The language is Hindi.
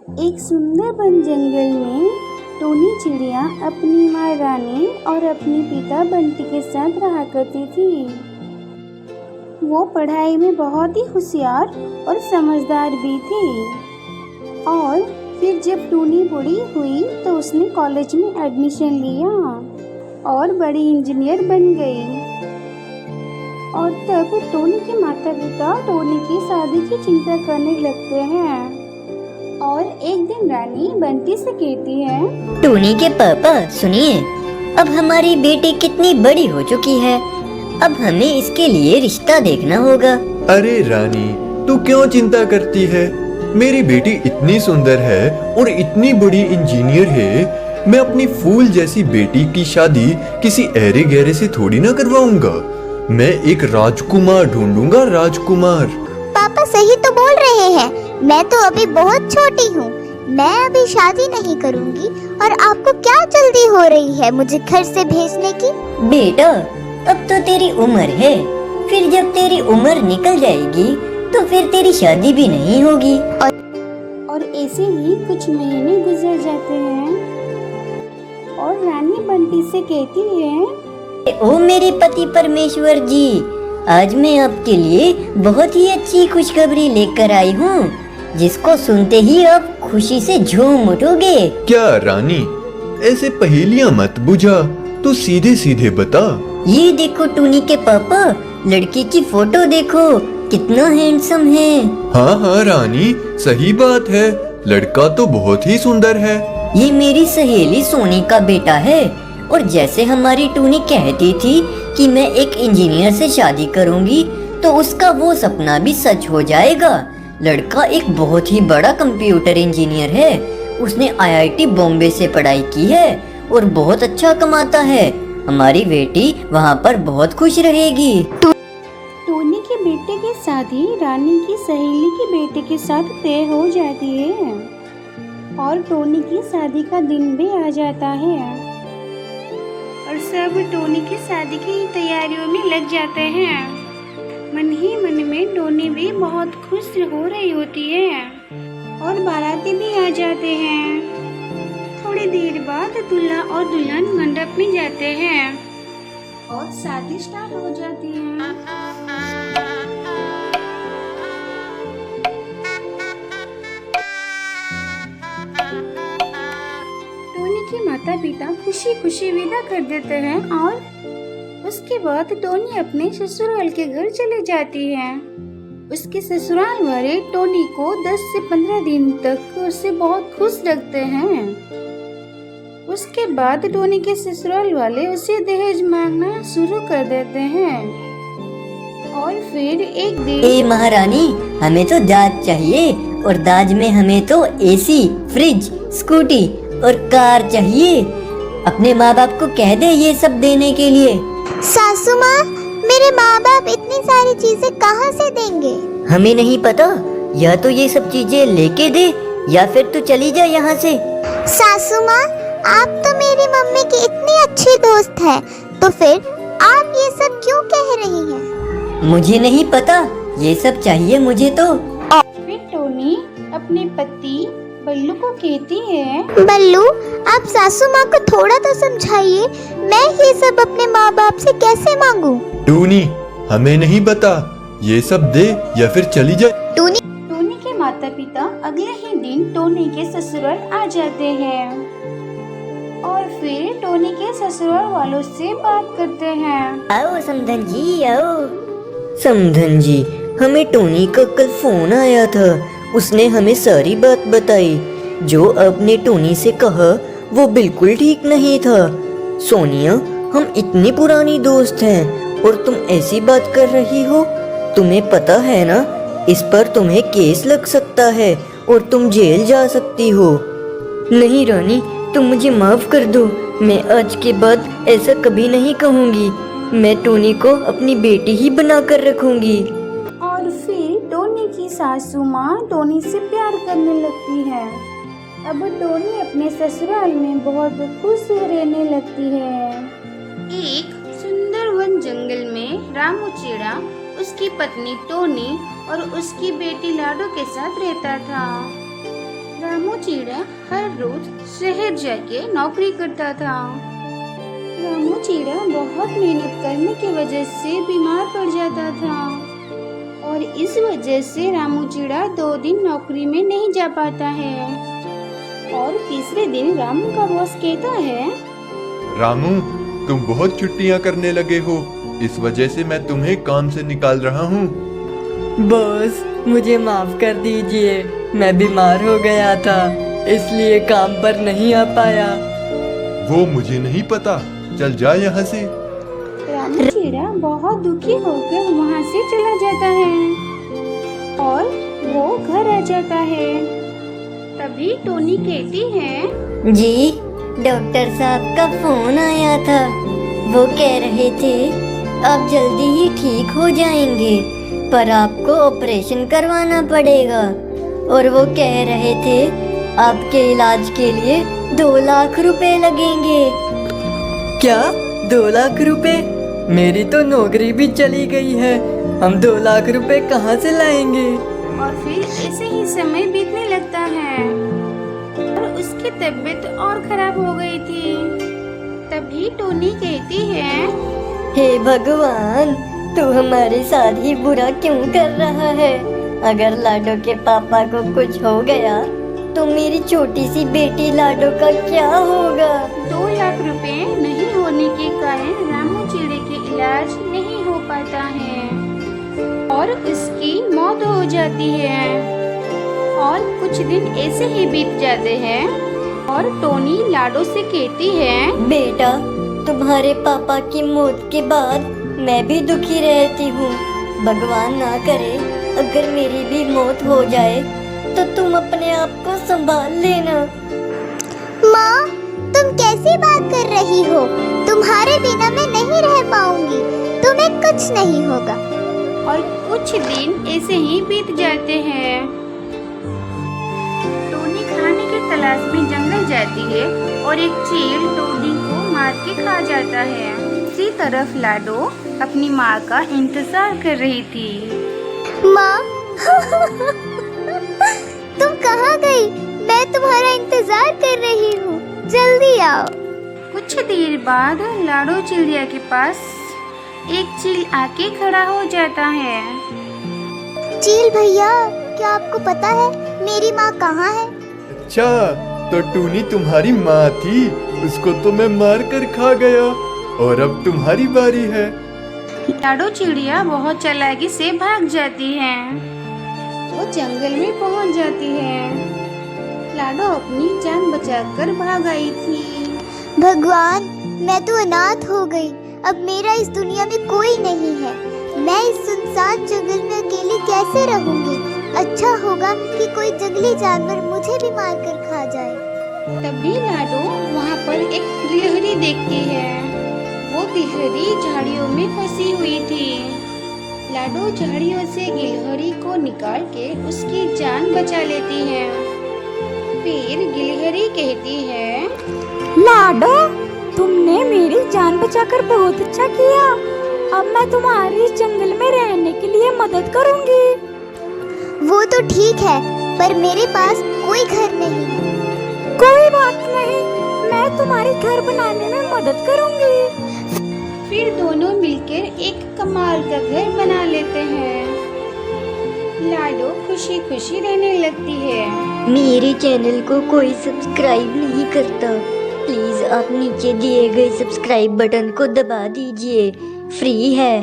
एक सुंदर वन जंगल में टोनी चिड़िया अपनी माँ रानी और अपने पिता बंटी के साथ रहा करती थी। वो पढ़ाई में बहुत ही होशियार और समझदार भी थी। और फिर जब टोनी बड़ी हुई तो उसने कॉलेज में एडमिशन लिया और बड़ी इंजीनियर बन गई। और तब टोनी के माता पिता टोनी की शादी की चिंता करने लगते हैं। और एक दिन रानी बंटी से कहती है, टोनी के पापा सुनिए, अब हमारी बेटी कितनी बड़ी हो चुकी है, अब हमें इसके लिए रिश्ता देखना होगा। अरे रानी, तू क्यों चिंता करती है? मेरी बेटी इतनी सुंदर है और इतनी बड़ी इंजीनियर है। मैं अपनी फूल जैसी बेटी की शादी किसी ऐरे गहरे से थोड़ी ना करवाऊंगा। मैं एक राजकुमार ढूंढूंगा, राजकुमार। पापा सही तो बोल रहे हैं। मैं तो अभी बहुत छोटी हूँ। मैं अभी शादी नहीं करूँगी। और आपको क्या जल्दी हो रही है मुझे घर से भेजने की? बेटा, अब तो तेरी उम्र है, फिर जब तेरी उम्र निकल जाएगी तो फिर तेरी शादी भी नहीं होगी। और ऐसे ही कुछ महीने गुजर जाते हैं और रानी बंटी से कहती है, ओ मेरे पति परमेश्वर जी, आज मैं आपके लिए बहुत ही अच्छी खुशखबरी लेकर आई हूँ, जिसको सुनते ही आप खुशी से झूम उठोगे। क्या रानी, ऐसे पहेलियां मत बुझा, तू सीधे सीधे बता। ये देखो टोनी के पापा, लड़की की फोटो देखो, कितना हैंडसम है। हाँ रानी, सही बात है, लड़का तो बहुत ही सुंदर है। ये मेरी सहेली सोनी का बेटा है। और जैसे हमारी टोनी कहती थी कि मैं एक इंजीनियर से शादी करूंगी, तो उसका वो सपना भी सच हो जाएगा। लड़का एक बहुत ही बड़ा कंप्यूटर इंजीनियर है। उसने आईआईटी बॉम्बे से पढ़ाई की है और बहुत अच्छा कमाता है। हमारी बेटी वहाँ पर बहुत खुश रहेगी। टोनी के बेटे की शादी रानी की सहेली के बेटे के साथ तय हो जाती है और टोनी की शादी का दिन भी आ जाता है और सब टोनी की शादी की तैयारियों में लग जाते हैं। मन ही मन में टोनी भी बहुत खुश हो रही होती है और बाराती भी आ जाते हैं। थोड़ी देर बाद दूल्हा और दुल्हन मंडप में जाते हैं और शादी स्टार्ट हो जाती है। टोनी के माता पिता खुशी खुशी विदा कर देते हैं और उसके बाद टोनी अपने ससुराल के घर चले जाती है। उसके ससुराल वाले टोनी को 10 से 15 दिन तक उसे बहुत खुश रखते हैं। उसके बाद टोनी के ससुराल वाले उसे दहेज मांगना शुरू कर देते हैं। और फिर एक दिन, ए महारानी, हमें तो दाज चाहिए और दाज में हमें तो एसी, फ्रिज, स्कूटी और कार चाहिए। अपने माँ बाप को कह दे ये सब देने के लिए। सासू माँ, मेरे माँ बाप इतनी सारी चीजें कहाँ से देंगे? हमें नहीं पता, या तो ये सब चीजें लेके दे या फिर तू चली जा यहाँ से। सासू माँ, आप तो मेरी मम्मी की इतनी अच्छी दोस्त है, तो फिर आप ये सब क्यों कह रही हैं? मुझे नहीं पता, ये सब चाहिए मुझे तो। फिर टोनी अपने पति बल्लू को कहती है, बल्लू, आप सासू माँ को थोड़ा तो समझाइए। मैं ये सब अपने माँ बाप से कैसे मांगू? टोनी, हमें नहीं पता, ये सब दे या फिर चली जा। टोनी के माता पिता अगले ही दिन टोनी के ससुराल आ जाते हैं और फिर टोनी के ससुराल वालों से बात करते हैं। आओ समधन जी, आओ। समधन जी, हमें टोनी का कल फोन आया था, उसने हमें सारी बात बताई। जो आपने टोनी से कहा वो बिल्कुल ठीक नहीं था। सोनिया, हम इतनी पुरानी दोस्त हैं और तुम ऐसी बात कर रही हो। तुम्हें पता है ना, इस पर तुम्हें केस लग सकता है और तुम जेल जा सकती हो। नहीं रानी, तुम मुझे माफ कर दो। मैं आज के बाद ऐसा कभी नहीं कहूँगी। मैं टोनी को अपनी बेटी ही बना कर रखूंगी। और फिर टोनी की सासू माँ टोनी से प्यार करने लगती है। अब टोनी अपने ससुराल में बहुत खुश रहने लगती है। एक सुंदर वन जंगल में रामू चिड़ा उसकी पत्नी टोनी और उसकी बेटी लाडो के साथ रहता था। रामू चिड़ा हर रोज शहर जाके नौकरी करता था। रामू चिड़ा बहुत मेहनत करने की वजह से बीमार पड़ जाता था और इस वजह से रामू चिड़ा 2 दिन नौकरी में नहीं जा पाता है। और तीसरे दिन रामू का बॉस कहता है, रामू, तुम बहुत छुट्टियां करने लगे हो, इस वजह से मैं तुम्हें काम से निकाल रहा हूँ। बॉस, मुझे माफ कर दीजिए, मैं बीमार हो गया था इसलिए काम पर नहीं आ पाया। वो मुझे नहीं पता, चल जा यहाँ से। रामू चिड़ा बहुत दुखी होकर वहाँ से चला जाता है और वो घर आ जाता है। तभी टोनी कहती है, जी, डॉक्टर साहब का फोन आया था। वो कह रहे थे आप जल्दी ही ठीक हो जाएंगे, पर आपको ऑपरेशन करवाना पड़ेगा। और वो कह रहे थे आपके इलाज के लिए 2 लाख रुपए लगेंगे। क्या 2 लाख रुपए? मेरी तो नौकरी भी चली गई है, हम 2 लाख रुपए कहाँ से लाएंगे? और फिर ऐसे ही समय बीतने लगता है और उसकी तबीयत और खराब हो गई थी। तभी टोनी कहती है, हे भगवान, तू हमारे साथ ही बुरा क्यों कर रहा है? अगर लाडो के पापा को कुछ हो गया तो मेरी छोटी सी बेटी लाडो का क्या होगा? 2 लाख रुपए नहीं होने के कारण रामू चिड़े के इलाज नहीं हो पाता है और उसकी मौत हो जाती है। और कुछ दिन ऐसे ही बीत जाते हैं और टोनी लाडो से कहती है, बेटा, तुम्हारे पापा की मौत के बाद मैं भी दुखी रहती हूँ। भगवान ना करे अगर मेरी भी मौत हो जाए तो तुम अपने आप को संभाल लेना। माँ, तुम कैसी बात कर रही हो? तुम्हारे बिना मैं नहीं रह पाऊंगी, तुम्हें कुछ नहीं होगा। और कुछ दिन ऐसे ही बीत जाते हैं। टोनी खाने की तलाश में जंगल जाती है और एक चील टोनी को मार के खा जाता है। दूसरी तरफ लाडो अपनी माँ का इंतजार कर रही थी। माँ, तुम कहाँ गई? मैं तुम्हारा इंतजार कर रही हूँ, जल्दी आओ। कुछ देर बाद लाडो चिड़िया के पास एक चील आके खड़ा हो जाता है। चील भैया, क्या आपको पता है मेरी माँ कहाँ है? अच्छा, तो टूनी तुम्हारी माँ थी, उसको तो मैं मार कर खा गया और अब तुम्हारी बारी है। लाडो चिड़िया बहुत चालाकी से भाग जाती है। वो जंगल में पहुंच जाती है। लाडो अपनी जान बचाकर भाग आई थी। भगवान, मैं तो अनाथ हो गई, अब मेरा इस दुनिया में कोई नहीं है। मैं इस सुनसान जंगल में अकेली कैसे रहूंगी? अच्छा होगा कि कोई जंगली जानवर मुझे भी मार कर खा जाए। तभी लाडो वहाँ पर एक गिलहरी देखती है। वो गिलहरी झाड़ियों में फंसी हुई थी। लाडो झाड़ियों से गिलहरी को निकाल के उसकी जान बचा लेती है। फिर गिलहरी कहती है, लाडो, तुमने मेरी जान बचाकर बहुत अच्छा किया। अब मैं तुम्हारी इस जंगल में रहने के लिए मदद करूंगी। वो तो ठीक है, पर मेरे पास कोई घर नहीं है। कोई बात नहीं, मैं तुम्हारे घर बनाने में मदद करूंगी। फिर दोनों मिलकर एक कमाल का घर बना लेते हैं। लाडो खुशी खुशी रहने लगती है। मेरे चैनल को कोई सब्सक्राइब नहीं करता, प्लीज आप नीचे दिए गए सब्सक्राइब बटन को दबा दीजिए, फ्री है।